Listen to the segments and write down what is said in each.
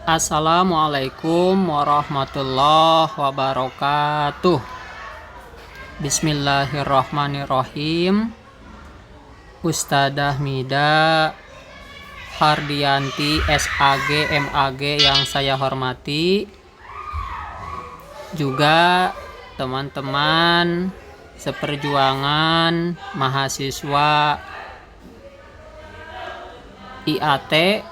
Assalamualaikum warahmatullahi wabarakatuh. Bismillahirrahmanirrahim. Ustadzah Mida Hardianti SAG MAG yang saya hormati, juga teman-teman seperjuangan mahasiswa IAT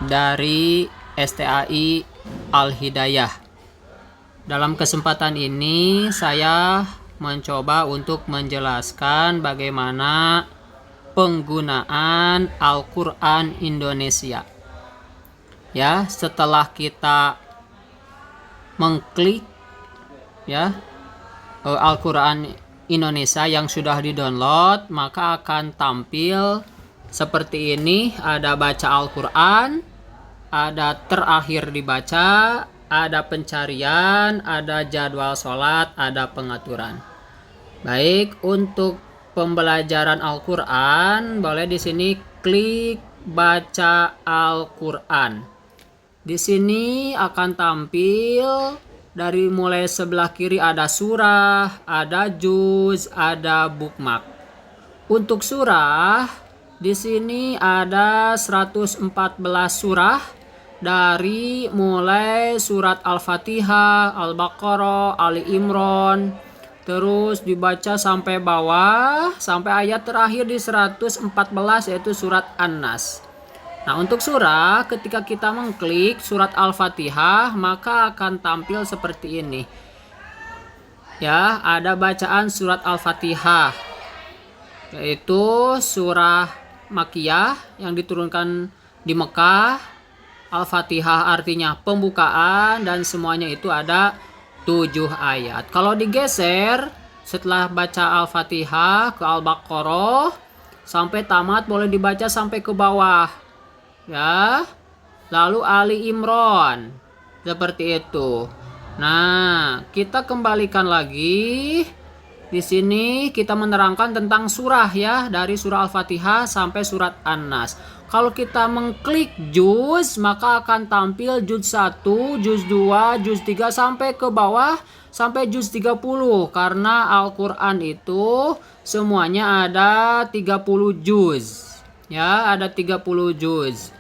dari STAI Al-Hidayah. Dalam kesempatan ini saya mencoba untuk menjelaskan bagaimana penggunaan Al-Quran Indonesia. Ya, setelah kita mengklik Al-Quran Indonesia yang sudah di-download, maka akan tampil seperti ini. Ada baca Al-Quran, ada terakhir dibaca, ada pencarian, ada jadwal sholat, ada pengaturan. Baik, untuk pembelajaran Al-Quran boleh di sini klik baca Al-Quran. Di sini akan tampil dari mulai sebelah kiri ada surah, ada juz, ada bookmark. Untuk surah di sini ada 114 surah, dari mulai surat Al-Fatihah, Al-Baqarah, Ali Imran, terus dibaca sampai bawah sampai ayat terakhir di 114 yaitu surat An-Nas. Nah, untuk surah, ketika kita mengklik surat Al-Fatihah maka akan tampil seperti ini. Ya, ada bacaan surat Al-Fatihah, yaitu surah Makkiyah yang diturunkan di Mekah. Al-Fatihah artinya pembukaan dan semuanya itu ada 7 ayat. Kalau digeser setelah baca Al-Fatihah ke Al-Baqarah sampai tamat, boleh dibaca sampai ke bawah. Ya. Lalu Ali Imran. Seperti itu. Nah, kita kembalikan lagi. Di sini kita menerangkan tentang surah ya, dari surah Al-Fatihah sampai surat An-Nas. Kalau kita mengklik juz, maka akan tampil juz 1, juz 2, juz 3 sampai ke bawah sampai juz 30, karena Al-Qur'an itu semuanya ada 30 juz. Ya, ada 30 juz.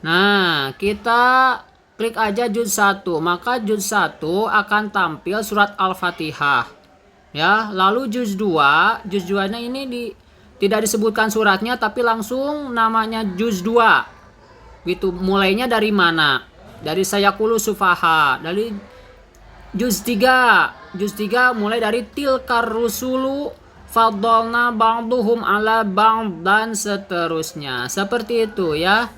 Nah, kita klik aja juz 1, maka juz 1 akan tampil surat Al-Fatihah. Ya, lalu juz 2 nya ini tidak disebutkan suratnya tapi langsung namanya juz 2. Gitu, mulainya dari mana? Dari Sayaqulu Sufaha, dari juz 3. Juz 3 mulai dari tilkar rusulu faddalna ba'duhum ala ba'd dan seterusnya. Seperti itu ya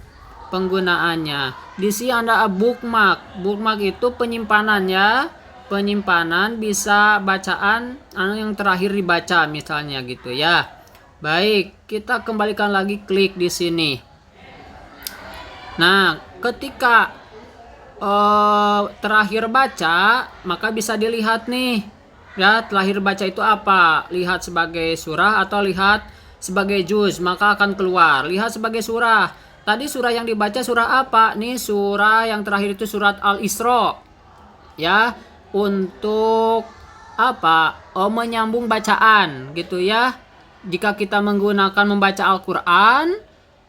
penggunaannya. Di sini ada bookmark. Bookmark itu penyimpanan ya. Penyimpanan bisa bacaan yang terakhir dibaca misalnya gitu ya. Baik, kita kembalikan lagi klik di sini. Nah, ketika terakhir baca, maka bisa dilihat nih. Ya, terakhir baca itu apa? Lihat sebagai surah atau lihat sebagai juz, maka akan keluar. Lihat sebagai surah. Tadi surah yang dibaca surah apa? Nih, surah yang terakhir itu surat Al-Isra. Ya, untuk apa? Menyambung bacaan gitu ya. Jika kita menggunakan membaca Al-Quran,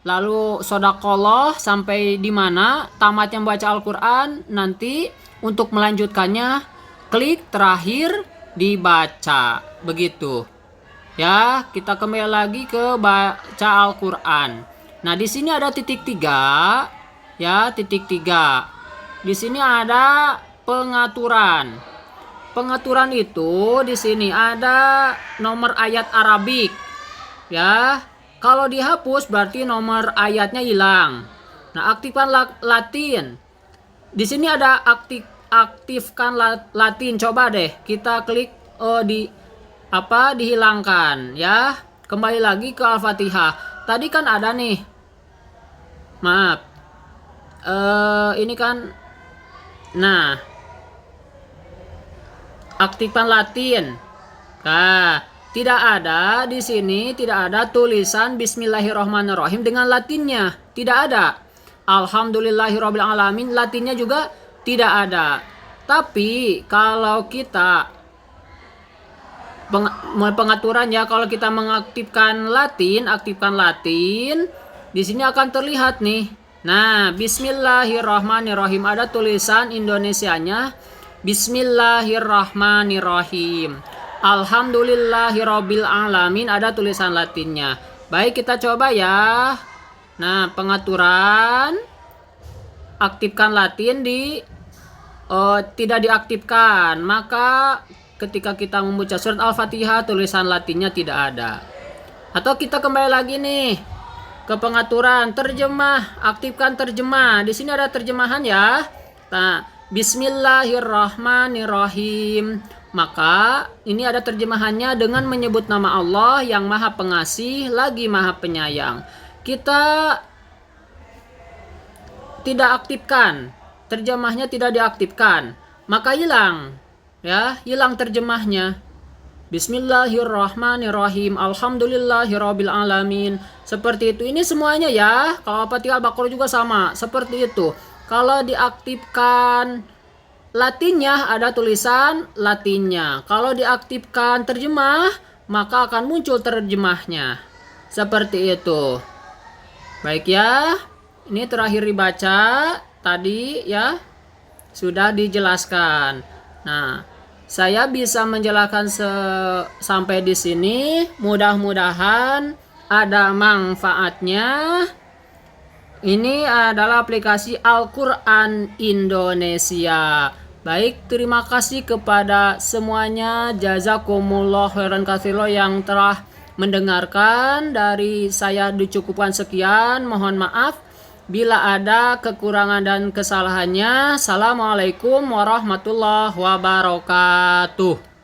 lalu shodaqallah sampai di mana tamatnya membaca Al-Quran, nanti untuk melanjutkannya klik terakhir dibaca. Begitu. Ya, kita kembali lagi ke baca Al-Quran. Nah, di sini ada titik 3. Ya, titik 3. Di sini ada pengaturan. Pengaturan itu di sini ada nomor ayat Arabik. Ya, kalau dihapus berarti nomor ayatnya hilang. Nah, aktifkan Latin. Di sini ada aktifkan Latin. Coba deh kita klik dihilangkan ya. Kembali lagi ke Al-Fatihah. Tadi kan ada nih. Maaf. Ini kan. Nah, aktifkan Latin. Nah, tidak ada di sini, tidak ada tulisan Bismillahirrahmanirrahim dengan Latinnya, tidak ada. Alhamdulillahirabbil alamin, Latinnya juga tidak ada. Tapi kalau kita pengaturan ya, kalau kita mengaktifkan Latin, aktifkan Latin, di sini akan terlihat nih. Nah, Bismillahirrahmanirrahim, ada tulisan Indonesianya. Bismillahirrahmanirrahim. Alhamdulillahirabbil alamin, ada tulisan Latinnya. Baik, kita coba ya. Nah, pengaturan aktifkan Latin tidak diaktifkan, maka ketika kita membaca surat Al-Fatihah tulisan Latinnya tidak ada. Atau kita kembali lagi nih ke pengaturan terjemah, aktifkan terjemah. Di sini ada terjemahan ya. Nah, Bismillahirrahmanirrahim. Maka ini ada terjemahannya dengan menyebut nama Allah yang Maha Pengasih lagi Maha Penyayang. Kita tidak aktifkan, terjemahnya tidak diaktifkan, maka hilang ya, hilang terjemahnya. Bismillahirrahmanirrahim, alhamdulillahirabbil alamin. Seperti itu. Ini semuanya ya. Kalau Al-Fatihah Al-Baqarah juga sama, seperti itu. Kalau diaktifkan Latinnya, ada tulisan Latinnya. Kalau diaktifkan terjemah, maka akan muncul terjemahnya. Seperti itu. Baik ya. Ini terakhir dibaca tadi ya. Sudah dijelaskan. Nah, saya bisa menjelaskan sampai di sini. Mudah-mudahan ada manfaatnya. Ini adalah aplikasi Al-Quran Indonesia. Baik, terima kasih kepada semuanya. Jazakumullah khairan katsiran yang telah mendengarkan. Dari saya dicukupkan sekian. Mohon maaf bila ada kekurangan dan kesalahannya. Assalamualaikum warahmatullahi wabarakatuh.